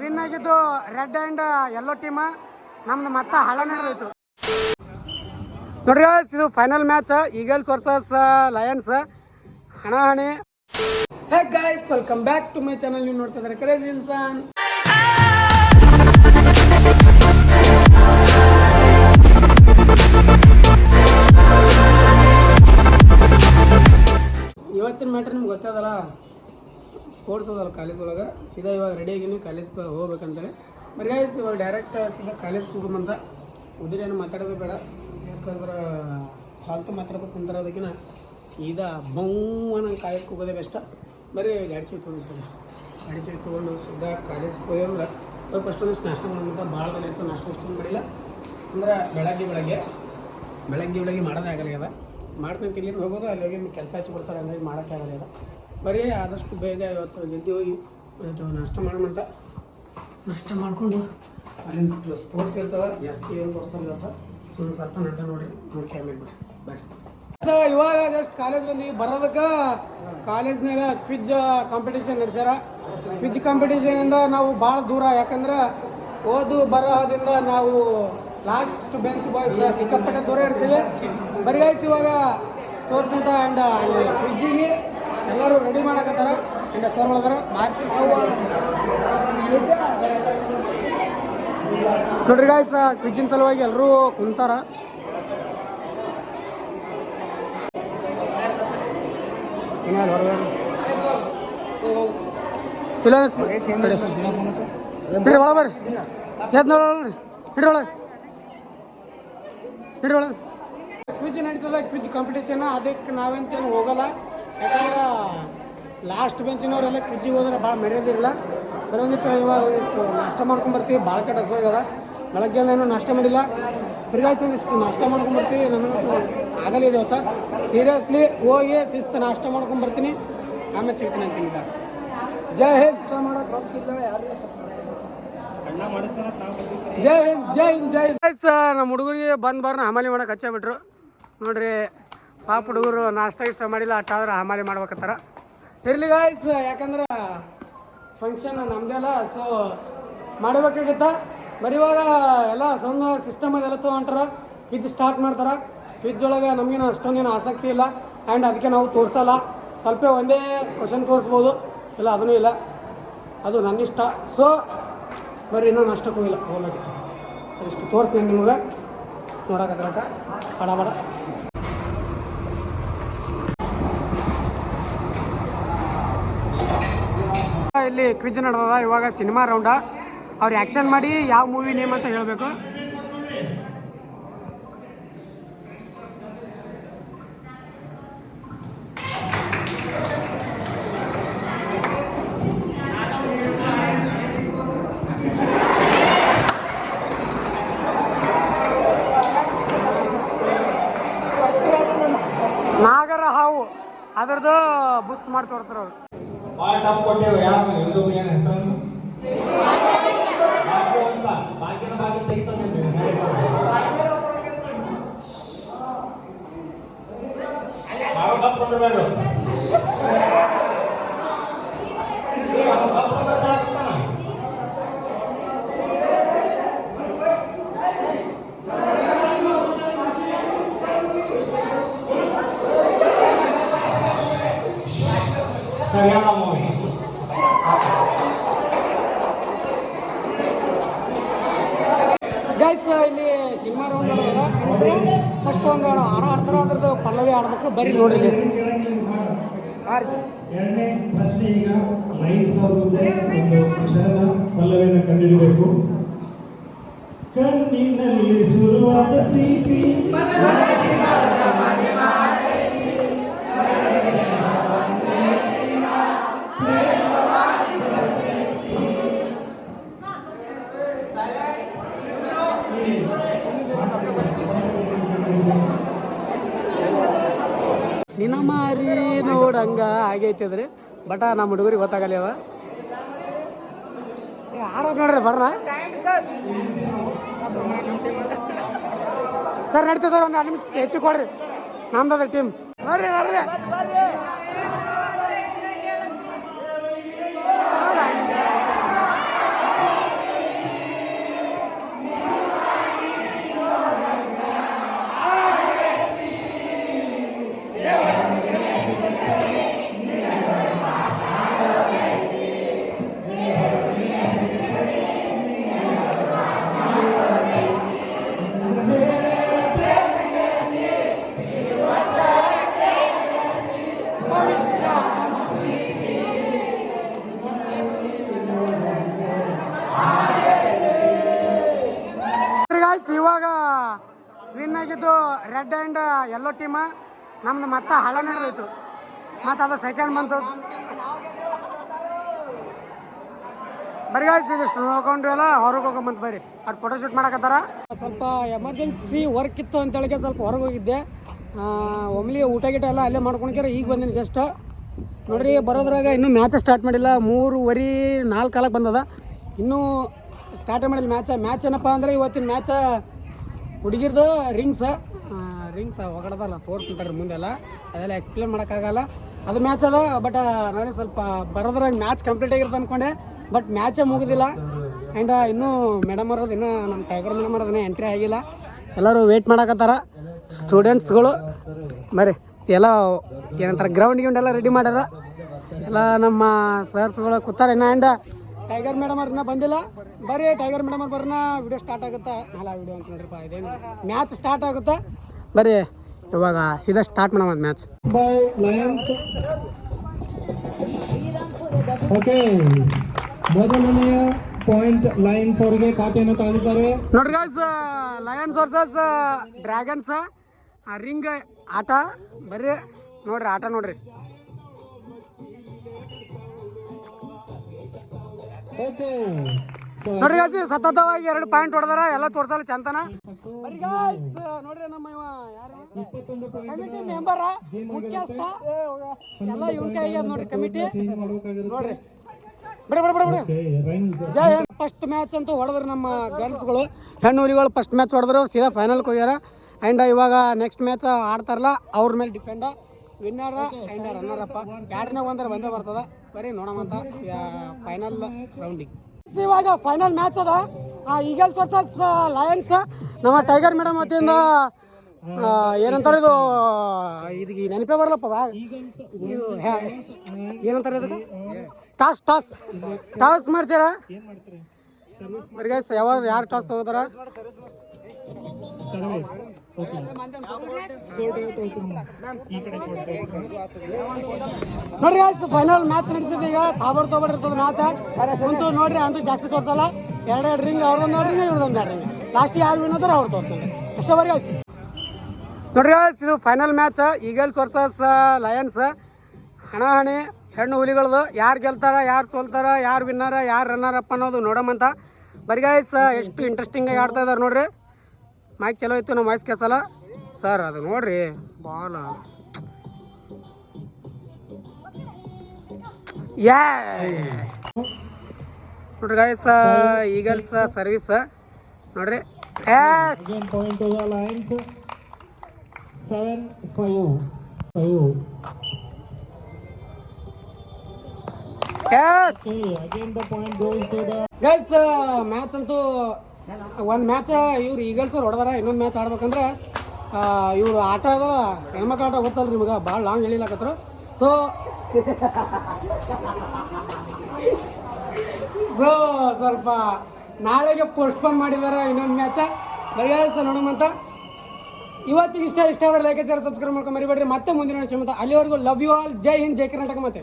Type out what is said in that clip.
Win ಆಗಿದ್ದು red and yellow team. ನಮ್ದು ಮತ್ತೆ ಹಳ ನಡೆದಿತ್ತು ನೋಡ್ರಿ. ಇದು final match Eagles versus Lions, ಹಣಾಹಣಿ. Hey guys, welcome back to my channel. ನೀವು ನೋಡ್ತಾ ಇದ್ದಾರೆ ಕ್ರೇಜಿ ಇನ್ಸಾನ್. ಇವತ್ತಿನ ಮ್ಯಾಟ್ರ್ ನಿಮ್ಗೆ ಗೊತ್ತದಲ್ಲ, ಸ್ಪೋರ್ಟ್ಸ್ ಹೋದಲ್ಲ ಕಾಲೇಜ್ ಒಳಗೆ. ಸೀದಾ ಇವಾಗ ರೆಡಿಯಾಗಿನಿ ಕಾಲೇಜ್ಗೆ ಹೋಗ್ಬೇಕಂತೇಳಿ. ಬರೀ ಗೈಸ್ ಇವಾಗ ಡೈರೆಕ್ಟ್ ಸೀದಾ ಕಾಲೇಜ್ಗೆ ಹೋಗ್ಬೇಕಂತ. ಉದಿರೇನು ಮಾತಾಡೋದು ಬೇಡ, ಯಾಕಂದ್ರೆ ಫಾಲ್ತು ಮಾತಾಡೋದು ಕುಂತಿರೋದಕ್ಕಿಂತ ಸೀದಾ ನಂಗೆ ಕಾಲೇಜ್ಗೆ ಹೋಗೋದೇ ಬೆಸ್ಟ್. ಬರೀ ಗಾಡಿ ಚೈತ್ ಹೋಗಿರ್ತಾರೆ. ಗಾಡಿ ಚೈತ್ ತೊಗೊಂಡು ಸೀದಾ ಕಾಲೇಜ್ಗೆ ಹೋಯಂದ್ರೆ ಸ್ವಲ್ಪ ಅಷ್ಟೊಂದಿಷ್ಟು ನಾಷ್ಟ ಮಾಡೋದಂತ ಭಾಳ ದಿನ ಇತ್ತು. ನಾಷ್ಟ ಅಷ್ಟೊಂದು ಮಾಡಿಲ್ಲ ಅಂದ್ರೆ ಬೆಳಗ್ಗೆ ಮಾಡೋದೇ ಆಗಲ್ಲ. ಮಾಡ್ಕೊಂತ ಇಲ್ಲಿಂದ ಹೋಗೋದು, ಅಲ್ಲಿ ಹೋಗಿ ಕೆಲಸ ಹಚ್ಚಿ ಕೊಡ್ತಾರೆ, ಹಂಗಾಗಿ ಮಾಡೋಕ್ಕೆ ಆಗಲ್ಲ. ಬರೀ ಆದಷ್ಟು ಬೇಗ ಇವತ್ತು ಜಲ್ದಿ ಹೋಗಿ ನಾಷ್ಟ ಮಾಡೋಣಂತ. ನಾಷ್ಟ ಮಾಡಿಕೊಂಡು ಅಲ್ಲಿಂದ ಸ್ಪೋರ್ಟ್ಸ್ ಇರ್ತವೆ, ಜಾಸ್ತಿ ಏನು ತೋರಿಸಲ್ಲ ಇವತ್ತು. ಸ್ವಲ್ಪ ನಂತ ನೋಡ್ಕೆ ಆಮೇಲೆ ಬರ್ರಿ. ಇವಾಗ ಜಸ್ಟ್ ಕಾಲೇಜ್ ಬಂದು ಬರೋದಕ್ಕೆ ಕಾಲೇಜ್ನಾಗ ಕ್ವಿಜ್ ಕಾಂಪಿಟೇಷನ್ ನಡೆಸ್ಯಾರ. ಕ್ವಿಜ್ ಕಾಂಪಿಟೇಷನಿಂದ ನಾವು ಭಾಳ ದೂರ, ಯಾಕಂದ್ರೆ ಓದು ಬರೋದಿಂದ ನಾವು ಲಾಸ್ಟ್ ಬೆಂಚ್ ಬಾಯ್ಸ್ ಸಿಕ್ಕಾಪಟ್ಟೆ ದೂರ ಇರ್ತೀವಿ. ಬರೀ ಇವಾಗ ತೋರಿಸ್ತಂತ ಆ್ಯಂಡ್ ಅಲ್ಲಿ ಕ್ವಿಜ್ಜಿಗೆ ಎಲ್ಲರೂ ರೆಡಿ ಮಾಡಕತ್ತಾರ. ಆ್ಯಂಡ್ ಸರ್ ಒಳಗಾರ ನೋಡ್ರಿ ಗಾಯ್ಸ್, ಕ್ವಿಜ್ಜಿನ ಸಲುವಾಗಿ ಎಲ್ಲರೂ ಕುಂತಾರ. ಒಳ ಬರ್ರಿ, ಒಳಗೆ ಕ್ವಿಜ್ ನಡೀತದ. ಕ್ವಿಜ್ ಕಾಂಪಿಟೇಷನ್ ಅದಕ್ಕೆ ನಾವೇಂತೇನು ಹೋಗಲ್ಲ, ಯಾಕಂದ್ರೆ ಲಾಸ್ಟ್ ಬೆಂಚಿನವರೆಲ್ಲ ಕ್ವಿಜ್ಜಿಗೆ ಹೋದ್ರೆ ಭಾಳ ಮರ್ಯಾದಿರಲ್ಲ. ಬರೋಂದಿಟ್ಟು ಇವಾಗ ಒಂದಿಷ್ಟು ನಾಷ್ಟ ಮಾಡ್ಕೊಂಬರ್ತೀವಿ. ಭಾಳ ಕೆಟ್ಟ ಹಸುವಾಗ್ಯದ, ಬೆಳಗ್ಗೆ ಏನೂ ನಾಷ್ಟ ಮಾಡಿಲ್ಲ. ತಿರ್ಗಾಯ್ಸಿ ಒಂದಿಷ್ಟು ನಾಷ್ಟ ಮಾಡ್ಕೊಂಬರ್ತೀವಿ. ನನಗೂ ಆಗಲಿದೆ ಇವತ್ತು. ಸೀರಿಯಸ್ಲಿ ಹೋಗಿ ಶಿಸ್ತು ನಾಷ್ಟ ಮಾಡ್ಕೊಂಬರ್ತೀನಿ, ಆಮೇಲೆ ಸಿಗ್ತೀನಿ ಅಂತೀನಿ. ಈಗ ಜೈ ಹಿಂದ್. ಇಷ್ಟ ಮಾಡೋಕೆ ರೊಕ್ಕಿಲ್ಲ, ಯಾರು ಜೈ ಹಿಂದ್ ಜೈ ಹಿಂದ್ ಜೈ ಹಿಂದ್. ನಮ್ಮ ಹುಡುಗರಿಗೆ ಬಂದು ಹಮಾಲಿ ಮಾಡಕ್ಕೆ ಹಚ್ಚಾಬಿಟ್ರು ನೋಡ್ರಿ. ಪಾಪ ಹುಡುಗರು ನಾಷ್ಟ ಇಷ್ಟ ಮಾಡಿಲ್ಲ, ಅಟ್ಟಾದ್ರೆ ಹಮಾಲಿ ಮಾಡ್ಬೇಕತ್ತಾರ. ಇರ್ಲಿ ಗಾಯ್ಸ್, ಯಾಕಂದ್ರೆ ಫಂಕ್ಷನ್ ನಮ್ದೆಲ್ಲ, ಸೊ ಮಾಡಬೇಕಾಗಿತ್ತ. ಬರೀ ಇವಾಗ ಎಲ್ಲ ಸಣ್ಣ ಸಿಸ್ಟಮ್ ಅದೆಲ್ಲ ತೊಗೊಂಟಾರ. ಕ್ವಿಜ್ ಸ್ಟಾರ್ಟ್ ಮಾಡ್ತಾರೆ. ಕ್ವಿಜ್ ಒಳಗೆ ನಮಗೇನು ಅಷ್ಟೊಂದೇನು ಆಸಕ್ತಿ ಇಲ್ಲ, ಆ್ಯಂಡ್ ಅದಕ್ಕೆ ನಾವು ತೋರಿಸಲ್ಲ. ಸ್ವಲ್ಪ ಒಂದೇ ಕ್ವಶನ್ ತೋರಿಸ್ಬೋದು, ಇಲ್ಲ ಅದೂ ಇಲ್ಲ, ಅದು ನನ್ನಿಷ್ಟ. ಸೊ ಬರೀ ಇನ್ನೂ ನಷ್ಟಕ್ಕೂ ಇಲ್ಲ, ಹೋಗೋದು ಅದಿಷ್ಟು ತೋರಿಸ್ತೀನಿ ನಿಮಗೆ ನೋಡೋಕತ್ತ ಬಡ. ಇಲ್ಲಿ ಕ್ವಿಜ್ ನಡೆದದ. ಇವಾಗ ಸಿನಿಮಾ ರೌಂಡ. ಅವ್ರು ಆ್ಯಕ್ಷನ್ ಮಾಡಿ ಯಾವ ಮೂವಿ ನೇಮ್ ಅಂತ ಹೇಳಬೇಕು. ನಾಗರ ಹಾವು ಅದರದ್ದು ಬುಸ್ ಮಾಡಿ ತೋರ್ತಾರೆ ಅವರು. ಗೈಸ್, ಇಲ್ಲಿ ಸಿನಿಮಾ ರೌಂಡ್ ನಡೆದಾಗ ಅಂದರೆ ಫಸ್ಟ್ ಒಂದು ಹಾಡ ಆಡ್ತಾರೆ, ಅದ್ರದ್ದು ಪಲ್ಲವಿ ಆಡ್ಬೇಕು. ಬರೀ ನೋಡಿ. ಎರಡನೇ ಪ್ರಶ್ನೆ, ಈಗ ಲೈಟ್ಸ್ ಅವ್ರ ಮುಂದೆ ಒಂದು ಶರಣ ಪಲ್ಲವಿಯನ್ನು ಕಂಡುಹಿಡಬೇಕು. ಕಣ್ಣಿನಲ್ಲಿ ಶುರುವಾದ ಪ್ರೀತಿ ನಿನ್ನ ಮಾರಿ ನೋಡಂಗ ಆಗೈತಿದ್ರಿ. ಬಟ್ ನಮ್ಮ ಹುಡುಗರಿಗೆ ಗೊತ್ತಾಗಲ್ಲ ಅವ. ಆಡೋದು ನೋಡ್ರಿ ಬರ್ರ ಸರ್. ನಡೀತದ, ಒಂದು 2 ನಿಮಿಷ ಹೆಚ್ಚು ಕೊಡ್ರಿ. ನಮ್ದದ ಟೀಮ್ ಬರ್ರಿ. ಗೈಸ್ ಇವಾಗ ವಿನ್ ಆಗಿದ್ದು ರೆಡ್ ಆ್ಯಂಡ್ ಯೆಲ್ಲೋ ಟೀಮ. ನಮ್ದು ಮತ್ತೆ ಹಳ ನಡೆದೈತು, ಮತ್ತು ಅದು ಸೆಕೆಂಡ್ ಬಂತು. ಬರೀ ಗಾಯ್ಸ್ ಇದಿಷ್ಟು ನೋಡ್ಕೊಂಡು ಎಲ್ಲ ಹೊರಗೆ ಹೋಗ್ಕೊಂಬಂತ ಬರ್ರಿ. ಅದು ಫೋಟೋಶೂಟ್ ಮಾಡಕತ್ತಾರ. ಸ್ವಲ್ಪ ಎಮರ್ಜೆನ್ಸಿ ವರ್ಕ್ ಇತ್ತು ಅಂತೇಳಿಗೆ ಸ್ವಲ್ಪ ಹೊರಗೆ ಹೋಗಿದ್ದೆ. ಒಮ್ಮೆಲಿ ಊಟ ಗೀಟ ಎಲ್ಲ ಅಲ್ಲೇ ಮಾಡ್ಕೊಳಕ್ಯಾರ ಈಗ ಬಂದೀನಿ ಜಸ್ಟ್. ನೋಡ್ರಿ ಬರೋದ್ರಾಗ ಇನ್ನೂ ಮ್ಯಾಚ್ ಸ್ಟಾರ್ಟ್ ಮಾಡಿಲ್ಲ. 3:45 ಕಾಲಕ್ಕೆ ಬಂದದ, ಇನ್ನೂ ಸ್ಟಾರ್ಟ್ ಮಾಡಿಲ್ಲ ಮ್ಯಾಚ್ ಏನಪ್ಪ ಅಂದರೆ ಇವತ್ತಿನ ಮ್ಯಾಚ ಹುಡುಗಿರ್ದು ರಿಂಗ್ಸ್ ಹೊಗಡದಲ್ಲ ತೋರಿಸ್ತಾರೆ ಮುಂದೆಲ್ಲ, ಅದೆಲ್ಲ ಎಕ್ಸ್ಪ್ಲೇನ್ ಮಾಡೋಕ್ಕಾಗಲ್ಲ. ಅದು ಮ್ಯಾಚ್ ಅದ. ಬಟ್ ನಾನು ಸ್ವಲ್ಪ ಬರೋದ್ರಾಗ ಮ್ಯಾಚ್ ಕಂಪ್ಲೀಟ್ ಆಗಿರುತ್ತೆ ಅಂದ್ಕೊಂಡೆ, ಬಟ್ ಮ್ಯಾಚೇ ಮುಗಿದಿಲ್ಲ. ಆ್ಯಂಡ್ ಇನ್ನೂ ಮೇಡಮ್ ಅವ್ರದ್ದು ಇನ್ನೂ ನಮ್ಮ ಟೈಗರ್ ಮೇಡಮ್ ಅವ್ರದ್ದು ಎಂಟ್ರಿ ಆಗಿಲ್ಲ. ಎಲ್ಲರೂ ವೆಯ್ಟ್ ಮಾಡಕತ್ತಾರ ಸ್ಟೂಡೆಂಟ್ಸ್ಗಳು. ಬರ್ರಿ ಎಲ್ಲ ಏನಂತಾರೆ ಗ್ರೌಂಡ್ ಎಲ್ಲ ರೆಡಿ ಮಾಡ್ಯಾರ. ಎಲ್ಲ ನಮ್ಮ ಸರ್ಸ್ಗಳು ಕೂತಾರೆ ಇನ್ನು. ಆ್ಯಂಡ್ ಟೈಗರ್ ಮೇಡಮ್ ಅವ್ರನ್ನ ಬಂದಿಲ್ಲ. ಬರ್ರಿ ಟೈಗರ್ ಮೇಡಮ್ ಅವ್ರು ಬರ್ನ ವಿಡಿಯೋ ಸ್ಟಾರ್ಟ್ ಆಗುತ್ತೆ. ಅಲ್ಲ ವಿಡಿಯೋ ಅಂತ ನೋಡ್ರಿಪ್ಪ, ಇದೇನು ಮ್ಯಾಚ್ ಸ್ಟಾರ್ಟ್ ಆಗುತ್ತೆ. ಬರ್ರಿ ಇವಾಗ ಸೀದಾ ಸ್ಟಾರ್ಟ್ ಮಾಡೋಣ ಮ್ಯಾಚ್. By Lions. ಓಕೆ, ಮೊದಲನೆಯ ಪಾಯಿಂಟ್ ಲಯನ್ಸ್ ಅವರಿಗೆ ಖಾತೆಯನ್ನು ತಾಳಿದ್ದಾರೆ. ನೋಡ್ರಿ guys, Lions versus dragons ring ಆಟ. ಬರ್ರಿ ನೋಡ್ರಿ ಆಟ ನೋಡ್ರಿ. ಓಕೆ, ನೋಡ್ರಿ ಗಾಯ್ಸ್ ಸತತವಾಗಿ 2 ಪಾಯಿಂಟ್ ಹೊಡೆದಾರ. ಎಲ್ಲ ತೋರ್ಸಲ್ಲ ಚಂತನ. ಬರ್ರಿ ಗಾಯ್ಸ್ ನೋಡ್ರಿ ನಮ್ಮ ಕಮಿಟಿ ಮೆಂಬರ್ ಮುಖ್ಯಸ್ಥ ಎಲ್ಲ ಇವ್ರ ಕೈಗೆ ನೋಡ್ರಿ ಕಮಿಟಿ ನೋಡ್ರಿ. ಬಿಡ ಜೈ ಹಿಂದ್. ಫಸ್ಟ್ ಮ್ಯಾಚ್ ಅಂತೂ ಹೊಡೆದ್ರು ನಮ್ಮ ಗರ್ಲ್ಸ್ಗಳು, ಹೆಣ್ಣು ಹುಲಿಗಳು ಫಸ್ಟ್ ಮ್ಯಾಚ್ ಹೊಡೆದ್ರು, ಸೀದಾ ಫೈನಲ್ಗೆ ಹೋಗ್ಯಾರ. ಆ್ಯಂಡ್ ಇವಾಗ ನೆಕ್ಸ್ಟ್ ಮ್ಯಾಚ್ ಆಡ್ತಾರಲ್ಲ ಅವ್ರ ಮೇಲೆ ಡಿಪೆಂಡ. ವಿನ್ನರ್ ಆ್ಯಂಡ್ ರನ್ನರ್ ಅಪ್ಪ 2ನೇ ಒಂದರ ಬಂದೇ ಬರ್ತದ. ಬರೀ ನೋಡೋಮಂತ ಫೈನಲ್ ರೌಂಡಿಗೆ. ಇವಾಗ ಫೈನಲ್ ಮ್ಯಾಚ್ ಅದ ಈಗಲ್ಸ್ ವರ್ಸಸ್ ಲಯನ್ಸ್. ನಮ್ಮ ಟೈಗರ್ ಮೇಡಮ್ ವತಿಯಿಂದ ಏನಂತಾರೆ ಇದು ನೆನಪೇ ಬರಲ್ಲಪ್ಪ. ಏನಂತಾರೆ ಇದಕ್ಕೆ? ಟಾಸ್ ಮಾಡ್ಸ್ಯಾರ. ಬರೀ ಗೈಸ್ ಯಾರು ಟಾಸ್ ತಗೋತಾರ? ನೋಡ್ರಿ ಗೈಸ್ ಫೈನಲ್ ಮ್ಯಾಚ್ ನಡೀತದೆ ಈಗ. ತಾಬರ್ತಿರ್ತದೆ ಮ್ಯಾಚ್ ಕುಂತು ನೋಡ್ರಿ. ಅಂತೂ ಜಾಸ್ತಿ ತೋರ್ಸಲ್ಲ. 2 ರಿಂಗ್ ಅವ್ರೊಂದು ರಿಂಗ್ ಇವ್ರೊಂದು ರಿಂಗ್. ಲಾಸ್ಟ್ ಯಾರು ವಿನ್ ಆದ್ರೆ ಅವ್ರು ತೋರಿಸ್ತಾರೆ ಅಷ್ಟೇ. ಬರೀ ಗೈಸ್ ನೋಡ್ರಿ ಗೈಸ್ ಇದು final match Eagles versus Lions. ಹಣಾಹಣಿ ಹೆಣ್ಣು ಹುಲಿಗಳದು. ಯಾರು ಗೆಲ್ತಾರ, ಯಾರು ಸೋಲ್ತಾರ, ಯಾರು ವಿನ್ನರ, ಯಾರು ರನ್ನರ್ ಅಪ್ ಅನ್ನೋದು ನೋಡಮಂತ. ಬರೀ ಗೈಸ್ ಎಷ್ಟು ಇಂಟ್ರೆಸ್ಟಿಂಗಾಗಿ ಆಡ್ತಾ ಇದ್ದಾರೆ ನೋಡ್ರಿ. ಮೈಕ್ ಚಲೋ ಇತ್ತು, ನಮ್ಮ ವಾಯ್ಸ್ ಕೇಳಿಸಲ್ಲ ಸರ್. ಅದು ನೋಡ್ರಿ ಬಾಲ್ ನೋಡ್ರಿ ಗೈಸ್ ಈಗಲ್ಸ್ ಸರ್ವಿಸ್ ನೋಡ್ರಿ. Point Lions 7-5. Again the point goes to the guys match ಅಂತೂ ಒಂದು ಮ್ಯಾಚ್ ಇವ್ರು ಈಗಲ್ಸ್ ಅವ್ರು ಹೊಡೆದಾರ. ಇನ್ನೊಂದು ಮ್ಯಾಚ್ ಆಡ್ಬೇಕಂದ್ರೆ ಇವರು ಆಟ ಅದಲ್ಲ ಹೆಣ್ಮಕ್ಳು ಆಟ ಗೊತ್ತಲ್ಲ ನಿಮ್ಗೆ, ಭಾಳ ಲಾಂಗ್ ಎಳಿಲಾಕತ್ರು. ಸೊ ಸ್ವಲ್ಪ ನಾಳೆಗೆ ಪೋಸ್ಟ್ಪೋನ್ ಮಾಡಿದ್ದಾರೆ ಇನ್ನೊಂದು ಮ್ಯಾಚ. ಬರೀ ನೋಡೋಮಂತ. ಇವತ್ತಿಗೆ ಇಷ್ಟ ಆದರೆ ಲೈಕ್ ಶೇರ್ ಸಬ್ಸ್ಕ್ರೈಬ್ ಮಾಡ್ಕೊಂಡು ಮರಿಬೇಡ್ರಿ. ಮತ್ತೆ ಮುಂದಿನ ವಿಷಯ ಮತ್ತೆ ಅಲ್ಲಿವರೆಗೂ ಲವ್ ಯು ಆಲ್. ಜೈ ಹಿಂದ್, ಜೈ ಕರ್ನಾಟಕ. ಮತ್ತೆ